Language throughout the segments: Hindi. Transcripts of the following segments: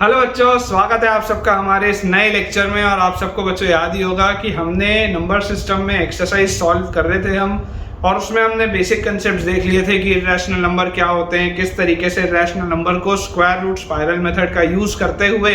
हेलो बच्चों, स्वागत है आप सबका हमारे इस नए लेक्चर में। और आप सबको बच्चों याद ही होगा कि हमने नंबर सिस्टम में एक्सरसाइज सॉल्व कर रहे थे हम, और उसमें हमने बेसिक कंसेप्ट्स देख लिए थे कि इर्रेशनल नंबर क्या होते हैं, किस तरीके से इर्रेशनल नंबर को स्क्वायर रूट स्पाइरल मेथड का यूज करते हुए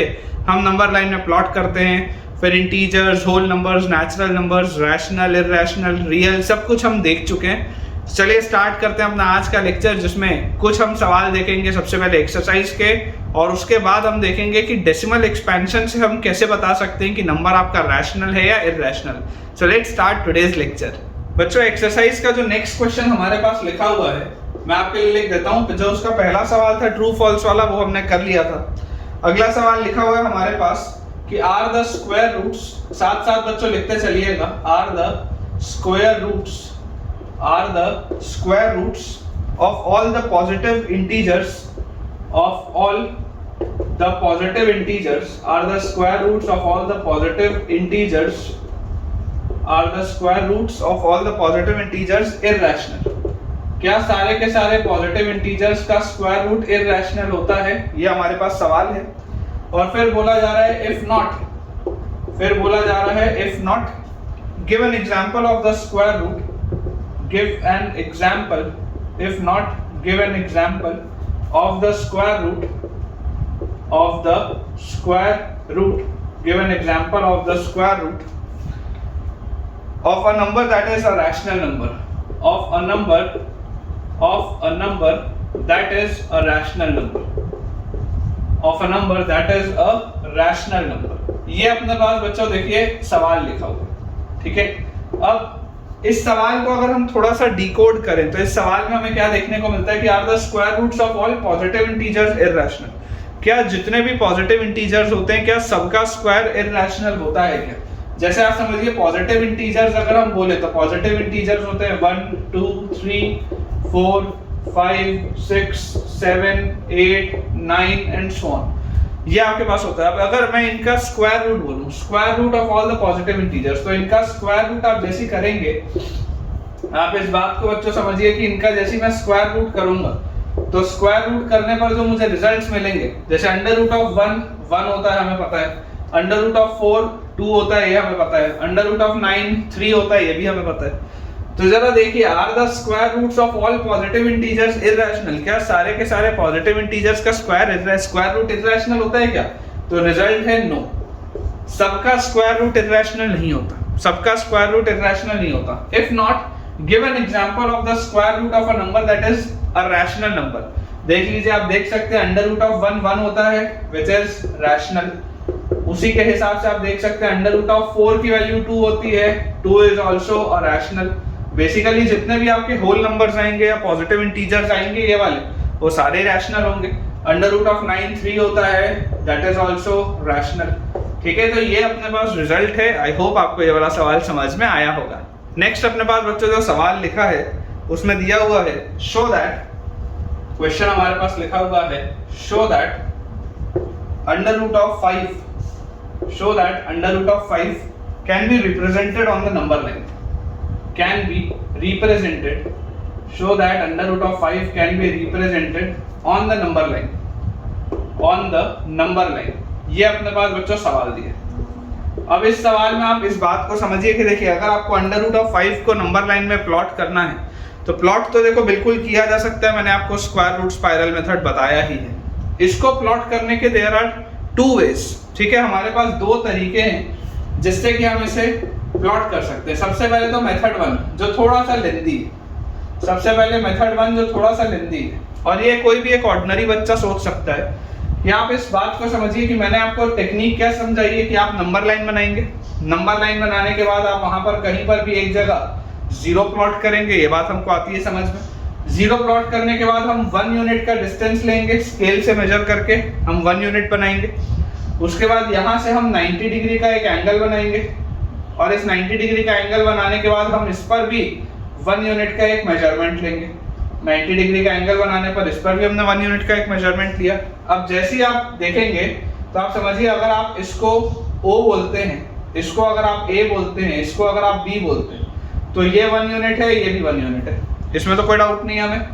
हम नंबर लाइन में प्लॉट करते हैं। फिर integers, whole numbers, natural numbers, rational, irrational, real, सब कुछ हम देख चुके हैं। चलिए स्टार्ट करते हैं अपना आज का लेक्चर, जिसमें कुछ हम सवाल देखेंगे सबसे पहले एक्सरसाइज के, और उसके बाद हम देखेंगे कि डेसिमल एक्सपेंशन से हम कैसे बता सकते हैं कि नंबर आपका रैशनल है या irrational. So let's start today's lecture. बच्चों, एक्सरसाइज का जो नेक्स्ट क्वेश्चन हमारे पास लिखा हुआ है मैं आपके लिए लिख देता हूँ। जो उसका पहला सवाल था ट्रू फॉल्स वाला, वो हमने कर लिया था। अगला सवाल लिखा हुआ है हमारे पास कि आर द स्क्वायर रूट्स, साथ साथ बच्चों लिखते चलिएगा, are the square roots of all the positive integers of all the positive integers are the square roots of all the positive integers are the square roots of all the positive integers irrational। क्या सारे के सारे पॉजिटिव इंटीजर्स का स्क्वायर रूट इररेशनल होता है? ये हमारे पास सवाल है। और फिर बोला जा रहा है if not give an example of the square root, give an example, if not give an example of the square root, give an example of the square root of a number that is a rational number, of a number that is a rational number, of a number that is a rational number। ये अपने पास बच्चों देखिए सवाल लिखा हुआ है, ठीक है। अब इस सवाल को अगर हम थोड़ा सा डिकोड करें तो इस सवाल में हमें क्या देखने को मिलता है कि are the square roots of all positive integers irrational. क्या जितने भी पॉजिटिव इंटीजर्स होते हैं, क्या सबका स्क्वायर इररेशनल होता है क्या? जैसे आप समझिए पॉजिटिव इंटीजर्स अगर हम बोले तो पॉजिटिव इंटीजर्स होते हैं 1 2 3 4 5 6 7 8 9 एंड सो ऑन। ये आपके पास होता है। अब अगर मैं इनका स्क्वायर रूट बोलूं, square root of all the positive integers, तो इनका स्क्वायर रूट आप जैसे करेंगे, आप इस बात को बच्चों समझिए कि इनका जैसे मैं स्क्वायर रूट करूंगा तो स्क्वायर रूट करने पर जो मुझे रिजल्ट्स मिलेंगे, जैसे अंडर रूट ऑफ 1 होता है, हमें पता है। अंडर रूट ऑफ 4 2 होता है, ये हमें पता है। अंडर रूट ऑफ 9 3 होता है, ये भी हमें पता है। तो जरा देखिए, are the square roots of all positive integers irrational, क्या सारे के सारे पॉजिटिव इंटीजर्स का स्क्वायर रूट इररेशनल होता है क्या? तो रिजल्ट है नो, सबका स्क्वायर रूट इररेशनल नहीं होता, सबका स्क्वायर रूट इररेशनल नहीं होता। If not give an example of the square root of a number that is a rational number. देख लीजिए, आप देख सकते हैं अंडर रूट ऑफ 1 होता है व्हिच इज रैशनल। उसी के हिसाब से आप देख सकते हैं अंडर रूट ऑफ 4 की वैल्यू 2 होती है, 2 is also a rational. Basically जितने भी आपके होल नंबर्स आएंगे या पॉजिटिव इंटीजर्स आएंगे ये वाले, वो सारे रैशनल होंगे। अंडर रूट ऑफ 9 3 होता है, दैट इज आल्सो रैशनल, ठीक है। तो ये अपने पास रिजल्ट है। आई होप आपको ये वाला सवाल समझ में आया होगा। नेक्स्ट अपने पास बच्चों जो सवाल लिखा है उसमें दिया हुआ है शो दैट, क्वेश्चन हमारे पास लिखा हुआ है show that under root of 5 can be represented on the number line, can be represented, show that under root of 5 can be represented on the number line, ये अपने पास बच्चों सवाल दिए। अब इस सवाल में आप इस बात को समझिए कि देखिए, अगर आपको अंडर रूट ऑफ 5 को नंबर लाइन में प्लॉट करना है तो प्लॉट तो देखो बिल्कुल किया जा सकता है, मैंने आपको स्क्वायर रूट स्पाइरल मेथड बताया ही है। इसको प्लॉट करने के देयर आर 2 ways, ठीक है। हमारे पास 2 तरीके हैं जिससे कि हम इसे प्लॉट कर सकते हैं। सबसे पहले तो मेथड 1 जो थोड़ा सा लेंदी है, और ये कोई भी एक ऑर्डिनरी बच्चा सोच सकता है कि आप इस बात को समझिए कि मैंने आपको टेक्निक क्या समझाई है कि आप नंबर लाइन बनाएंगे। नंबर लाइन बनाने के बाद आप वहां पर कहीं पर भी एक जगह 0 प्लॉट करेंगे, ये बात हमको आती है समझ में। 0 प्लॉट करने के बाद हम 1 यूनिट का डिस्टेंस लेंगे, स्केल से मेजर करके हम 1 यूनिट बनाएंगे। उसके बाद यहाँ से हम 90 डिग्री का एक एंगल बनाएंगे, और इस 90 डिग्री का एंगल बनाने के बाद हम इस पर भी 1 यूनिट का एक मेजरमेंट लेंगे। 90 डिग्री का एंगल बनाने पर इस पर भी हमने 1 यूनिट का एक मेजरमेंट लिया। अब जैसे ही आप देखेंगे तो आप समझिए, अगर आप इसको O बोलते हैं, इसको अगर आप A बोलते हैं, इसको अगर आप B बोलते हैं, तो ये 1 यूनिट है, ये भी 1 यूनिट है, इसमें तो कोई डाउट नहीं है हमें।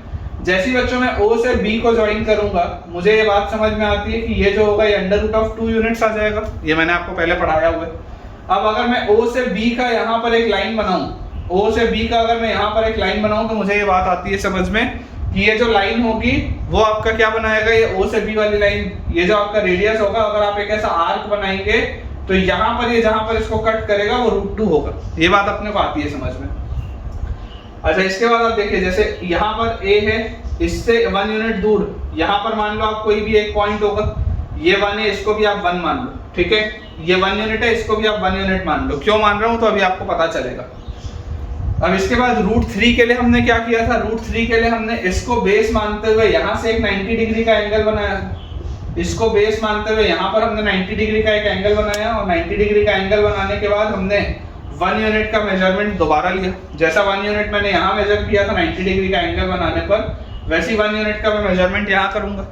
जैसे ही बच्चों मैं O से B को ज्वाइन करूंगा, मुझे ये बात समझ में आती है कि ये जो होगा ये अंडर रूट ऑफ 2 यूनिट्स आ जाएगा। ये मैंने आपको पहले पढ़ाया हुआ है। अब अगर मैं O से B का यहाँ पर एक लाइन बनाऊं, O से B का अगर मैं यहाँ पर एक लाइन बनाऊं, तो मुझे ये बात आती है समझ में कि ये जो लाइन होगी वो आपका क्या बनाएगा, ये O से B वाली लाइन, ये जो आपका रेडियस होगा, अगर आप एक ऐसा आर्क बनाएंगे तो यहाँ पर ये जहां पर इसको कट करेगा वो √2 होगा। ये बात अपने को आती है समझ में। अच्छा, इसके बाद आप देखिए, जैसे यहाँ पर A है, इससे 1 यूनिट दूर यहाँ पर मान लो आप कोई भी एक पॉइंट होगा, ये 1 है, इसको भी आप 1 मान लो, ठीक है। ये 1 यूनिट है, इसको भी आप 1 यूनिट मान लो। क्यों मान रहा हूँ तो अभी आपको पता चलेगा। अब इसके बाद √3 के लिए हमने क्या किया था, √3 के लिए हमने इसको बेस मानते हुए यहाँ से एक 90 डिग्री का एंगल बनाया। इसको बेस मानते हुए यहाँ पर हमने 90 डिग्री का एक एंगल बनाया, और 90 डिग्री का एंगल बनाने के बाद हमने 1 यूनिट का मेजरमेंट दोबारा लिया। जैसा 1 यूनिट मैंने यहाँ मेजर किया था 90 डिग्री का एंगल बनाने पर, वैसे 1 यूनिट का मैं मेजरमेंट यहाँ करूंगा,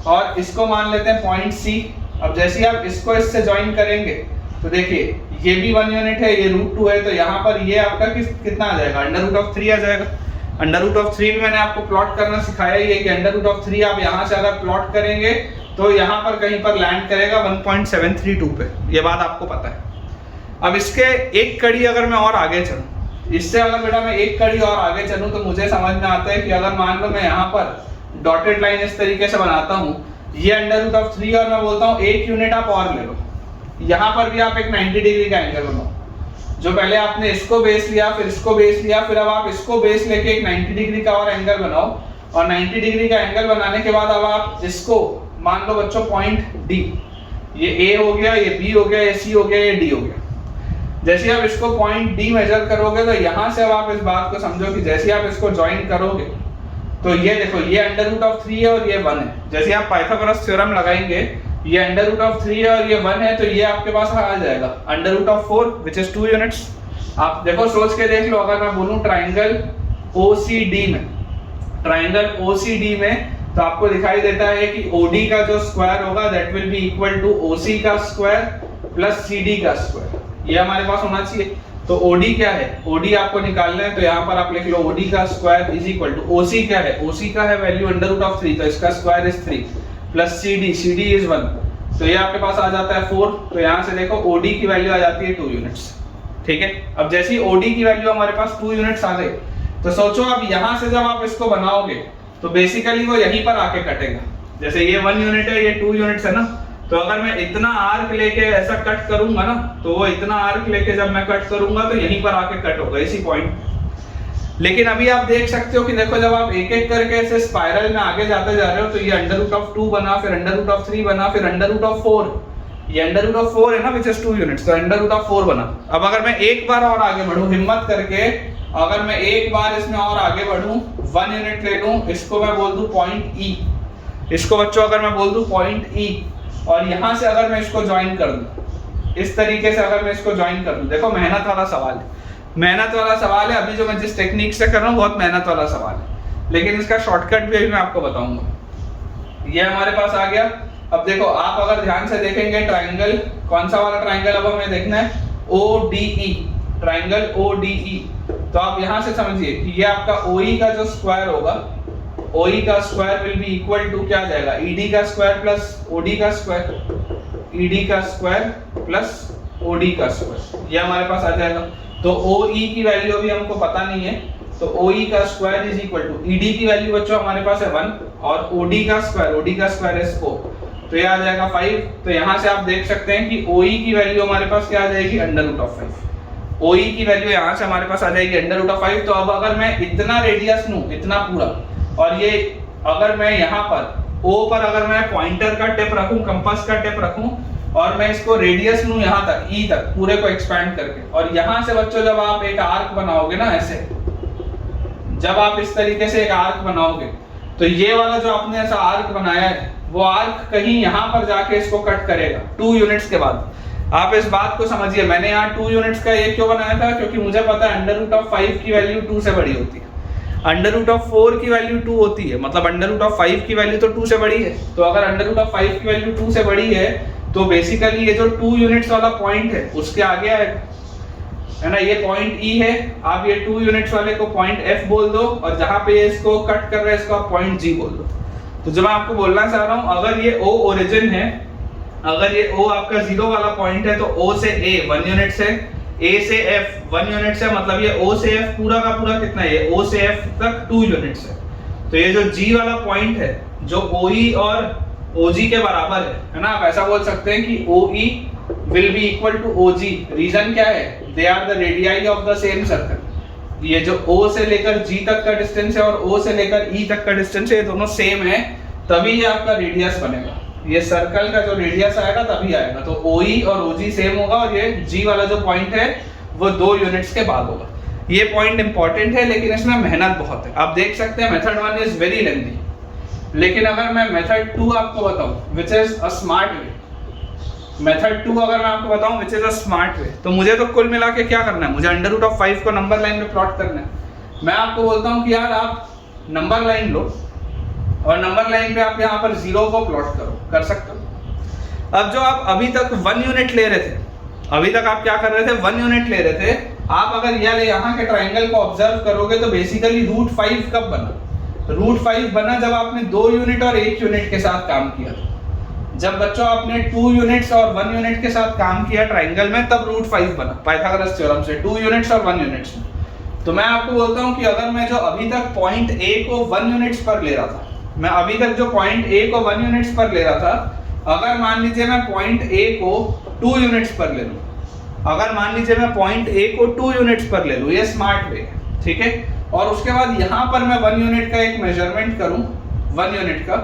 और इसको मान लेते हैं पॉइंट C। अब जैसे ही आप इसको इससे ज्वाइन करेंगे तो देखिए ये भी 1 यूनिट है, ये √2 है, तो यहाँ पर ये आपका कितना आ जाएगा, अंडर रूट ऑफ 3 आ जाएगा। अंडर रूट ऑफ 3 भी मैंने आपको प्लॉट करना सिखाया ही है कि अंडर रूट ऑफ 3 आप यहाँ से अगर प्लॉट करेंगे तो यहाँ पर कहीं पर लैंड करेगा 1.732 पे, ये बात आपको पता है। अब इसके एक कड़ी अगर मैं और आगे चलूं, इससे अगर बेटा मैं एक कड़ी और आगे चलूं, तो मुझे समझ में आता है कि अगर मान लो मैं यहाँ पर डॉटेड लाइन इस तरीके से बनाता हूँ, ये अंडर रूट ऑफ 3 और मैं बोलता हूँ 1 यूनिट आप और ले लो, यहाँ पर भी आप एक 90 डिग्री का एंगल बनाओ। जो पहले आपने इसको बेस लिया, फिर इसको बेस लिया, फिर अब आप इसको बेस लेके एक 90 डिग्री का और एंगल बनाओ, और 90 डिग्री का एंगल बनाने के बाद अब आप इसको मान लो बच्चों पॉइंट D, ये A हो गया, ये B हो गया, ये C हो गया, ये D हो गया। जैसे आप इसको पॉइंट D मेजर करोगे तो यहाँ से अब आप इस बात को समझो कि जैसे आप इसको ज्वाइन करोगे तो ये देखो, ये अंडर रूट ऑफ 3 है और ये 1 है। जैसे आप पाइथागोरस थ्योरम लगाएंगे, ये अंडर रूट ऑफ 3 है और ये 1 है, तो ये आपके पास आ जाएगा under root of 4 which is 2 units. आप देखो सोच के देख लो, अगर मैं बोलूं ट्राइंगल OCD में, ट्राइंगल OCD में तो आपको दिखाई देता है कि OD का जो स्क्वायर होगा that will be equal to OC का स्क्वायर प्लस CD का स्क्वायर, ये हमारे पास होना चाहिए। तो OD क्या है, OD आपको निकालना है, तो यहाँ पर आप लिख लो OD का square is equal to OC क्या है, OC का है वैल्यू अंडर रूट ऑफ 3, तो इसका square is 3 plus CD is 1, तो ये आपके पास आ जाता है 4। तो यहाँ से देखो OD की वैल्यू आ जाती है 2 यूनिट्स, ठीक है। अब जैसे ही OD की वैल्यू हमारे पास 2 यूनिट्स आ गई, तो सोचो अब यहाँ से जब आप इसको बनाओगे तो बेसिकली वो यहीं पर आके कटेगा। जैसे ये 1 यूनिट है, ये 2 यूनिट्स है ना, तो अगर मैं इतना आर्क लेके ऐसा कट करूंगा ना, तो वो इतना आर्क लेके जब मैं कट करूंगा तो यहीं पर आके कट होगा इसी पॉइंट। लेकिन अभी आप देख सकते हो कि देखो जब आप एक एक करके ऐसे स्पाइरल में आगे जाते जा रहे हो, तो ये अंडर रूट ऑफ 2 बना, फिर अंडर रूट ऑफ 3 बना, फिर अंडर रूट ऑफ 4, ये अंडर रूट ऑफ 4 है ना विच इज 2 यूनिट्स, तो अंडर रूट ऑफ 4 बना। अब अगर मैं एक बार और आगे बढ़ूं हिम्मत करके, अगर मैं एक बार इसमें और आगे बढ़ूं, 1 यूनिट ले लूं, इसको मैं बोल दूं पॉइंट E, इसको बच्चों अगर मैं बोल दूं पॉइंट E, और यहां से अगर मैं इसको ज्वाइन कर दूं, इस तरीके से अगर मैं इसको ज्वाइन कर दूं, देखो मेहनत वाला सवाल है, मेहनत वाला सवाल है। अभी जो मैं जिस टेक्निक से कर रहा हूं बहुत मेहनत वाला सवाल है, लेकिन इसका शॉर्टकट भी अभी मैं आपको बताऊंगा। ये हमारे पास आ गया। अब देखो आप अगर ध्यान से देखेंगे ट्राइंगल, कौन सा वाला ट्राइंगल अब हमें देखना है, ODE, ट्राइंगल ODE। तो आप यहां से समझिए कि ये आपका OE का जो स्क्वायर होगा, OE का square will be equal to क्या जाएगा, ED का स्क्वायर प्लस OD का स्क्वायर, ED का स्क्वायर प्लस OD का स्क्वायर, ये हमारे पास आ जाएगा। तो OE की वैल्यू अभी हमको पता नहीं है, तो OE का square is equal to ED की वैल्यू बच्चों हमारे पास है 1, और OD का स्क्वायर इज 4, तो ये आ जाएगा 5। तो यहाँ से आप देख सकते हैं कि OE की वैल्यू हमारे पास क्या आ जाएगी, अंडर रूट ऑफ 5। OE की वैल्यू यहाँ से हमारे पास आ जाएगी अंडर रूट ऑफ 5। तो अब अगर मैं इतना रेडियस लूं, इतना पूरा, और ये अगर मैं यहाँ पर O पर अगर मैं पॉइंटर का टिप रखूं, कंपास का टिप रखूं, और मैं इसको रेडियस लूं यहाँ तक, E तक, पूरे को एक्सपैंड करके, और यहाँ से बच्चों जब आप एक आर्क बनाओगे ना ऐसे, जब आप इस तरीके से एक आर्क बनाओगे, तो ये वाला जो आपने ऐसा आर्क बनाया है, वो आर्क कहीं यहाँ पर जाके इसको कट करेगा 2 यूनिट्स के बाद। आप इस बात को समझिए, मैंने यहाँ 2 यूनिट्स का ये क्यों बनाया था, क्योंकि मुझे पता है अंडर रूट ऑफ 5 की वैल्यू 2 से बड़ी होती है, अंडर रूट ऑफ 4 की वैल्यू 2 होती है, मतलब अंडर रूट ऑफ 5 की वैल्यू तो 2 से बड़ी है। तो अगर अंडर रूट ऑफ 5 की वैल्यू 2 से बड़ी है, तो बेसिकली ये जो 2 यूनिट्स वाला पॉइंट है उसके आगे आएगा। है ना, ये पॉइंट ई है, आप ये 2 यूनिट्स वाले को पॉइंट एफ बोल दो, और जहां पे ये इसको कट कर रहा है इसको आप पॉइंट जी बोल दो। तो जो मैं आपको बोलना चाह रहा हूं, अगर ये ओ ओरिजिन है, अगर ये ओ आपका 0 वाला पॉइंट है, तो ओ से ए 1 यूनिट से, ए से एफ 1 यूनिट से, मतलब ये ओ से एफ पूरा का पूरा कितना है, ओ से एफ तक 2 यूनिट से। तो ये जो जी वाला पॉइंट है जो ओई और ओजी के बराबर है ना, आप ऐसा बोल सकते हैं कि ओई will be equal to OG। Reason क्या है, they are the radii of the same circle। ये जो O से लेकर G तक का डिस्टेंस है और O से लेकर E तक का डिस्टेंस है, ये दोनों सेम है, तभी ये आपका रेडियस बनेगा। ये सर्कल का जो रेडियस आएगा तभी आएगा। तो OE और OG सेम होगा, और ये G वाला जो पॉइंट है वो 2 यूनिट्स के बाद होगा। ये पॉइंट इंपॉर्टेंट है, लेकिन इसमें मेहनत बहुत है। आप देख सकते हैं मेथड 1 इज वेरी लेंथी, लेकिन अगर मैं मेथड 2 आपको बताऊं which is a smart way, method 2 अगर मैं आपको बताऊं which is a smart way, तो मुझे तो कुल मिला के क्या करना है, मुझे √5 को नंबर लाइन में प्लॉट करना है। मैं आपको बोलता हूं कि यार आप नंबर लाइन लो और नंबर लाइन पे आप यहाँ पर 0 को प्लॉट करो, कर सकते हो। अब जो आप अभी तक 1 यूनिट ले रहे थे, अभी तक आप क्या कर रहे थे, 1 यूनिट ले रहे थे, आप अगर यहाँ के ट्राइंगल को ऑब्जर्व करोगे तो बेसिकली √5 कब बना, √5 बना जब आपने 2 यूनिट और 1 यूनिट के साथ काम किया। जब बच्चों आपने 2 यूनिट्स और 1 यूनिट के साथ काम किया ट्राइंगल में, तब √5 बना पाइथागोरस थ्योरम से, 2 यूनिट्स और 1 यूनिट्स में। तो मैं आपको बोलता हूं कि अगर मैं जो अभी तक पॉइंट ए को 1 यूनिट्स पर ले रहा था, मैं अभी तक जो पॉइंट ए को 1 यूनिट्स पर ले रहा था, अगर मान लीजिए मैं पॉइंट ए को 2 यूनिट्स पर ले लूं, अगर मान लीजिए मैं पॉइंट ए को 2 यूनिट्स पर ले लूं, ये स्मार्ट वे है, ठीक है। और उसके बाद यहाँ पर मैं 1 यूनिट का एक मेजरमेंट करूं, 1 यूनिट का,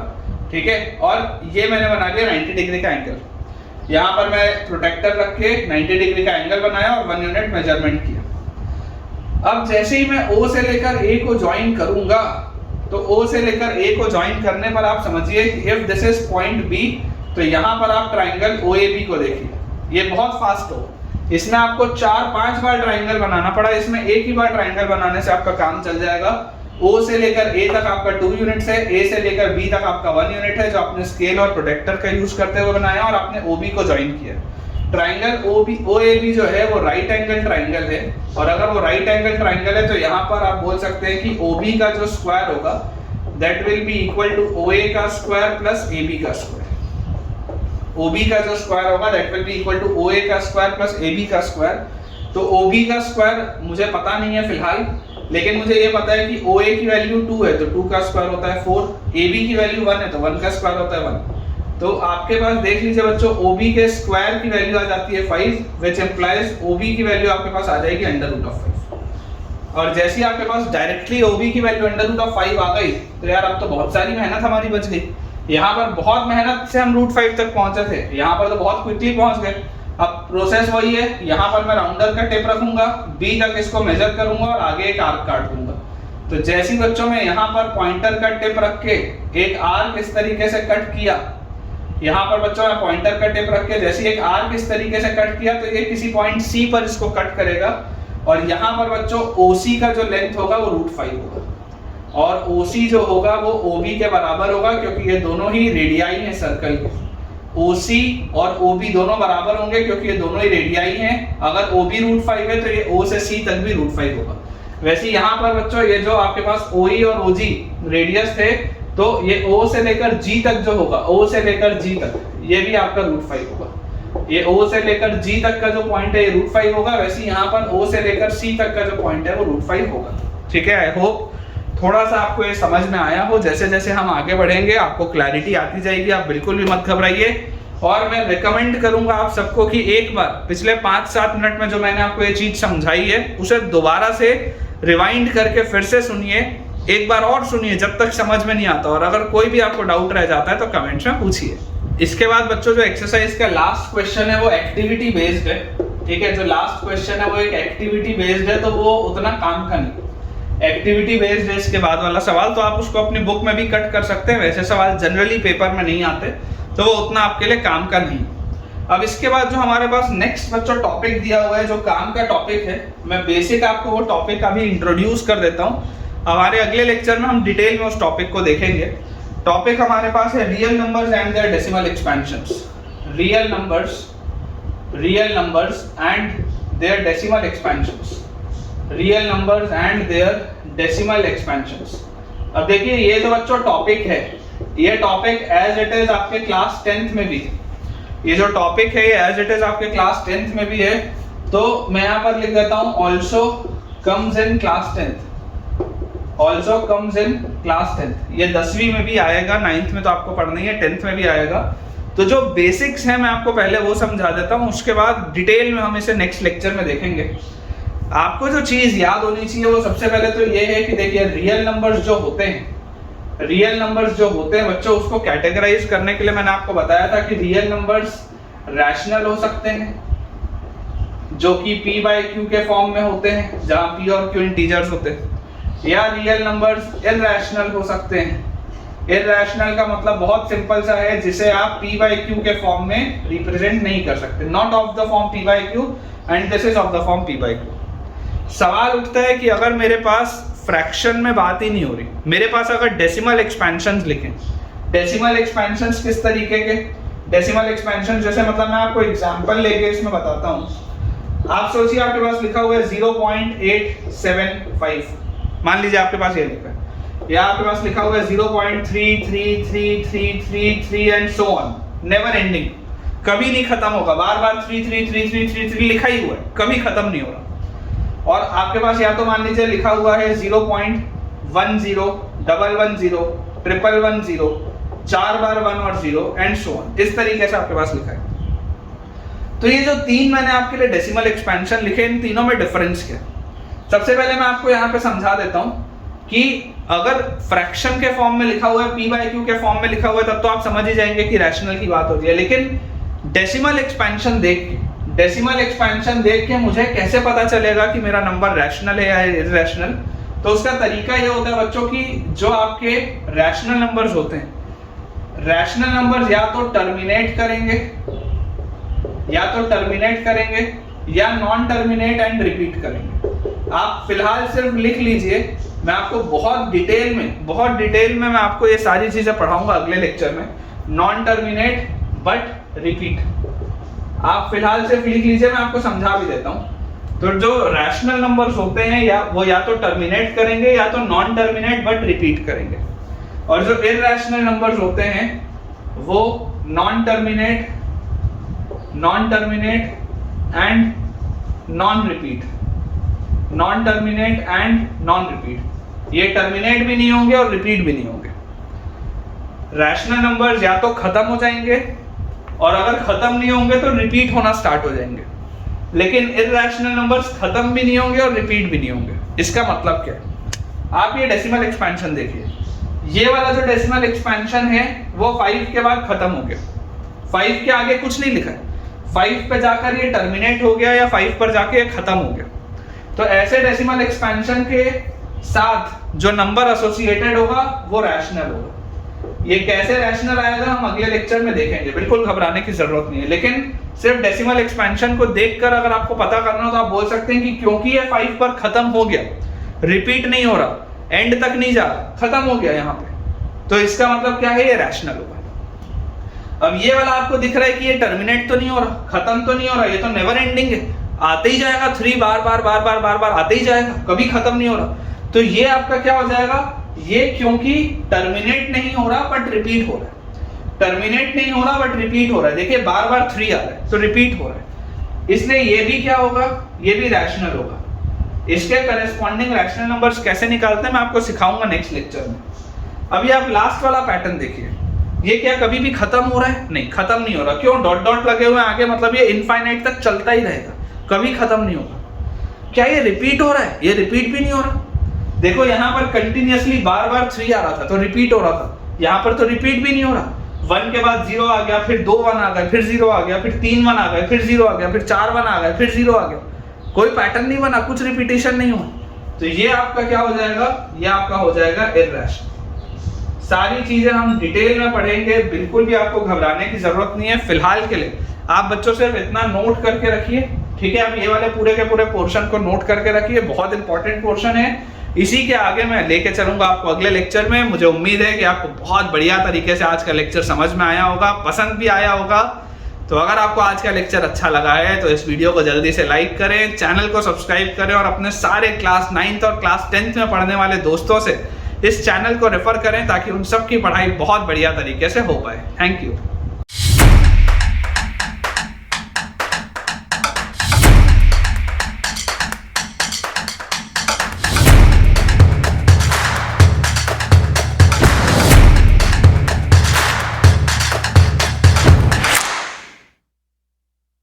ठीक है, और ये मैंने बना लिया 90 डिग्री का एंगल। यहाँ पर मैं प्रोटेक्टर रख के 90 डिग्री का एंगल बनाया और 1 यूनिट मेजरमेंट किया। अब जैसे ही मैं O से लेकर A को ज्वाइन करूंगा, तो O से लेकर A को ज्वाइन करने पर आप समझिए कि if this is point B, तो यहाँ पर आप ट्राइंगल OAB को देखिए, ये बहुत फास्ट हो। इसमें आपको 4-5 बार ट्राइंगल बनाना पड़ा, इसमें एक ही बार ट्राइंगल बनाने से आपका काम चल जाएगा। O से लेकर A तक आपका 2 यूनिट्स है, A से लेकर B तक आपका 1 यूनिट है, जो आपने स्केल और प्रोटेक्टर का यूज करते हुए बनाया, और आपने OB को ज्वाइन किया। ट्राइंगल OAB जो है वो राइट एंगल ट्राइंगल है, और अगर वो राइट एंगल ट्राइंगल है तो यहाँ पर आप बोल सकते हैं कि OB का जो स्क्वायर होगा that will be equal to OA का स्क्वायर प्लस AB का स्क्वायर। OB का जो स्क्वायर होगा that will be equal to OA का स्क्वायर प्लस AB का स्क्वायर। तो OB का स्क्वायर मुझे पता नहीं है फिलहाल, लेकिन मुझे ये पता है कि OA की वैल्यू 2 है तो 2 का स्क्वायर होता है 4, AB की वैल्यू 1 है तो 1 का स्क्वायर होता है 1। तो आपके पास देख लीजिए बच्चों, OB के स्क्वायर की वैल्यू आ जाती है 5, व्हिच इंप्लाइज OB की वैल्यू आपके पास आ जाएगी √5। और जैसे ही आपके पास डायरेक्टली OB की वैल्यू √5 आ गई, तो यार अब तो बहुत सारी मेहनत हमारी बच गई। यहाँ पर बहुत मेहनत से हम √5 तक पहुंचे थे, यहाँ पर तो बहुत क्विकली पहुंच गए। अब प्रोसेस वही है, यहाँ पर मैं राउंडर का टिप रखूंगा, B तक इसको मेजर करूंगा और आगे एक आर्क काट दूंगा। तो जैसे ही बच्चों में यहाँ पर पॉइंटर का टिप रख के एक आर्क इस तरीके से कट किया, यहाँ पर बच्चों में पॉइंटर का टिप रख के जैसे एक आर्क इस तरीके से कट किया, तो ये किसी पॉइंट C पर इसको कट करेगा, और यहाँ पर बच्चों OC का जो लेंथ होगा वो √5 होगा, और OC जो होगा वो OB के बराबर होगा, क्योंकि ये दोनों ही रेडियाई हैं सर्कल के। OC और OB दोनों बराबर होंगे क्योंकि ये दोनों ही रेडियाई हैं। अगर OB √5 है तो ये O से C तक भी √5 होगा। वैसे यहाँ पर बच्चों ये जो आपके पास OE और OG रेडियस थे, तो ये O से लेकर G तक जो होगा, O से लेकर G तक, ये भी आपका √5 होगा। ये O से लेकर G तक का जो पॉइंट है ये √5 होगा। वैसे यहाँ पर O से लेकर C तक का जो पॉइंट है वो √5 होगा। ठीक है, आई होप थोड़ा सा आपको ये समझ में आया हो। जैसे जैसे हम आगे बढ़ेंगे आपको क्लैरिटी आती जाएगी, आप बिल्कुल भी मत घबराइए। और मैं रिकमेंड करूंगा आप सबको कि एक बार पिछले 5-7 मिनट में जो मैंने आपको ये चीज समझाई है उसे दोबारा से रिवाइंड करके फिर से सुनिए, एक बार और सुनिए जब तक समझ में नहीं आता, और अगर कोई भी आपको डाउट रह जाता है तो कमेंट्स में पूछिए। इसके बाद बच्चों जो एक्सरसाइज का लास्ट क्वेश्चन है वो एक्टिविटी बेस्ड है। ठीक है, जो लास्ट क्वेश्चन है वो एक एक्टिविटी बेस्ड है, तो वो उतना काम का नहीं। एक्टिविटी बेस्ड है इसके बाद वाला सवाल, तो आप उसको अपनी बुक में भी कट कर सकते हैं। वैसे सवाल जनरली पेपर में नहीं आते, तो वो उतना आपके लिए काम का नहीं। अब इसके बाद जो हमारे पास नेक्स्ट बच्चों टॉपिक दिया हुआ है, जो काम का टॉपिक है, मैं बेसिक आपको वो टॉपिक अभी इंट्रोड्यूस कर देता हूँ। हमारे अगले लेक्चर में हम डिटेल में उस टॉपिक को देखेंगे। टॉपिक हमारे पास है real numbers and their decimal expansions. Real numbers and their decimal expansions, real numbers and their decimal expansions. अब देखिए ये जो बच्चों टॉपिक है, ये टॉपिक एज इट इज आपके क्लास 10th में भी है, ये जो टॉपिक है ये एज इट इज आपके क्लास 10th में भी है, तो मैं यहाँ पर लिख देता हूँ also comes in class 10th, also comes in class 10th। ये 10वीं में भी आएगा, 9th में तो आपको पढ़ना ही है, 10th में भी आएगा। तो जो बेसिक्स हैं मैं आपको पहले वो समझा देता हूँ, उसके बाद डिटेल में हम इसे नेक्स्ट लेक्चर में देखेंगे। आपको जो चीज याद होनी चाहिए वो सबसे पहले तो ये है कि देखिए रियल नंबर्स जो होते हैं, रियल नंबर्स जो होते हैं बच्चों, उसको कैटेगराइज करने के लिए मैंने आपको बताया था कि रियल नंबर्स रैशनल हो सकते हैं जो कि p बाय q के फॉर्म में होते हैं, जहां p और q इंटीजर्स होते हैं, या रियल नंबर्स इरैशनल हो सकते हैं। इरैशनल का मतलब बहुत सिंपल सा है, जिसे आप p बाय q के फॉर्म में रिप्रेजेंट नहीं कर सकते, not of the form p by q and this is of the form p by q। सवाल उठता है कि अगर मेरे पास फ्रैक्शन में बात ही नहीं हो रही, मेरे पास अगर डेसिमल एक्सपेंशंस लिखें, डेसिमल एक्सपेंशंस किस तरीके के डेसिमल एक्सपेंशन, जैसे मतलब मैं आपको एग्जांपल लेके इसमें बताता हूँ। आप सोचिए आपके पास लिखा हुआ है 0.875, मान लीजिए आपके पास ये लिखा है, या आपके पास लिखा हुआ है 0.3333333 and so on, never ending, कभी नहीं खत्म होगा, बार बार 3 लिखा ही हुआ है, कभी खत्म नहीं हो रहा। और आपके पास या तो मान लीजिए लिखा हुआ है 0.10, 110, 111, 4 बार 1 और 0 एंड सो ऑन, इस तरीके से आपके पास लिखा है। तो ये जो तीन मैंने आपके लिए डेसिमल एक्सपेंशन लिखे, इन तीनों में डिफरेंस क्या है? सबसे पहले मैं आपको यहाँ पे समझा देता हूँ कि अगर फ्रैक्शन के फॉर्म में लिखा हुआ है, p बाय q के फॉर्म में लिखा हुआ है, तब तो आप समझ ही जाएंगे कि रैशनल की बात होती है। लेकिन डेसिमल एक्सपेंशन देख के मुझे कैसे पता चलेगा कि मेरा नंबर रैशनल है या इरैशनल? तो उसका तरीका ये होता है बच्चों की, जो आपके रैशनल नंबर्स होते हैं, रैशनल नंबर्स या तो टर्मिनेट करेंगे या नॉन टर्मिनेट एंड रिपीट करेंगे। आप फिलहाल सिर्फ लिख लीजिए, मैं आपको बहुत डिटेल में मैं आपको ये सारी चीजें पढ़ाऊंगा अगले लेक्चर में। नॉन टर्मिनेट बट रिपीट, आप फिलहाल सिर्फ लिख लीजिए, मैं आपको समझा भी देता हूं। तो जो रैशनल नंबर्स होते हैं या तो टर्मिनेट करेंगे या तो नॉन टर्मिनेट बट रिपीट करेंगे, और जो इरैशनल नंबर्स होते हैं वो non terminate and non repeat, ये टर्मिनेट भी नहीं होंगे और रिपीट भी नहीं होंगे। रैशनल नंबर्स या तो खत्म हो जाएंगे, और अगर खत्म नहीं होंगे तो रिपीट होना स्टार्ट हो जाएंगे, लेकिन इरैशनल नंबर्स खत्म भी नहीं होंगे और रिपीट भी नहीं होंगे। इसका मतलब क्या है? आप ये डेसिमल एक्सपेंशन देखिए, ये वाला जो डेसिमल एक्सपेंशन है वो 5 के बाद खत्म हो गया, 5 के आगे कुछ नहीं लिखा है, 5 पे जाकर ये टर्मिनेट हो गया या 5 पर जाके ये खत्म हो गया। तो ऐसे डेसिमल एक्सपेंशन के साथ जो नंबर एसोसिएटेड होगा वो रैशनल होगा। ये कैसे रैशनल आएगा हम अगले लेक्चर में देखेंगे, बिल्कुल घबराने की जरूरत नहीं है। लेकिन सिर्फ डेसिमल एक्सपेंशन को देखकर अगर आपको पता करना हो तो आप बोल सकते हैं कि क्योंकि ये 5 पर खत्म हो गया, रिपीट नहीं हो रहा, एंड तक नहीं जा रहा, खत्म हो गया यहाँ पे, तो इसका मतलब क्या है? ये रैशनल होगा। अब ये वाला आपको दिख रहा है कि ये टर्मिनेट तो नहीं हो रहा, खत्म तो नहीं हो रहा, ये तो नेवर एंडिंग है, आते ही जाएगा, 3 बार आते ही जाएगा, कभी खत्म नहीं हो रहा। तो ये आपका क्या हो जाएगा? ये क्योंकि टर्मिनेट नहीं हो रहा बट रिपीट हो रहा है, टर्मिनेट नहीं हो रहा बट रिपीट हो रहा है। देखिए बार 3 आ रहा है तो रिपीट हो रहा है, इसलिए ये भी क्या होगा? ये भी रैशनल होगा। इसके करेस्पॉन्डिंग रैशनल नंबर्स कैसे निकालते हैं मैं आपको सिखाऊंगा नेक्स्ट लेक्चर में। अभी आप लास्ट वाला पैटर्न देखिए, ये क्या कभी भी खत्म हो रहा है? नहीं, खत्म नहीं हो रहा। क्यों? डॉट लगे हुए आगे, मतलब ये इनफाइनाइट तक चलता ही रहेगा, कभी खत्म नहीं होगा। क्या ये रिपीट हो रहा है? ये रिपीट भी नहीं हो रहा। देखो यहाँ पर कंटिन्यूअसली बार 3 आ रहा था तो रिपीट हो रहा था, यहाँ पर तो रिपीट भी नहीं हो रहा। 1 के बाद 0 आ गया, फिर 2 1 आ गए, फिर 0 आ गया, फिर 3 1 आ गए, फिर 0 आ गया, फिर 4 1 आ गए, फिर 0 आ गया, कोई पैटर्न नहीं बना, कुछ रिपीटेशन नहीं हुआ। तो ये आपका क्या हो जाएगा? ये आपका हो जाएगा इरैशनल। सारी चीजें हम डिटेल में पढ़ेंगे, बिल्कुल भी आपको घबराने की जरूरत नहीं है। फिलहाल के लिए आप बच्चों सिर्फ इतना नोट करके रखिए, ठीक है? आप ये वाले पूरे के पूरे पोर्शन को नोट करके रखिए, बहुत इंपॉर्टेंट पोर्शन है। इसी के आगे मैं लेके चलूंगा आपको अगले लेक्चर में। मुझे उम्मीद है कि आपको बहुत बढ़िया तरीके से आज का लेक्चर समझ में आया होगा, पसंद भी आया होगा। तो अगर आपको आज का लेक्चर अच्छा लगा है तो इस वीडियो को जल्दी से लाइक करें, चैनल को सब्सक्राइब करें और अपने सारे क्लास 9th और क्लास 10th में पढ़ने वाले दोस्तों से इस चैनल को रेफर करें ताकि उन सब की पढ़ाई बहुत बढ़िया तरीके से हो पाए। Thank you.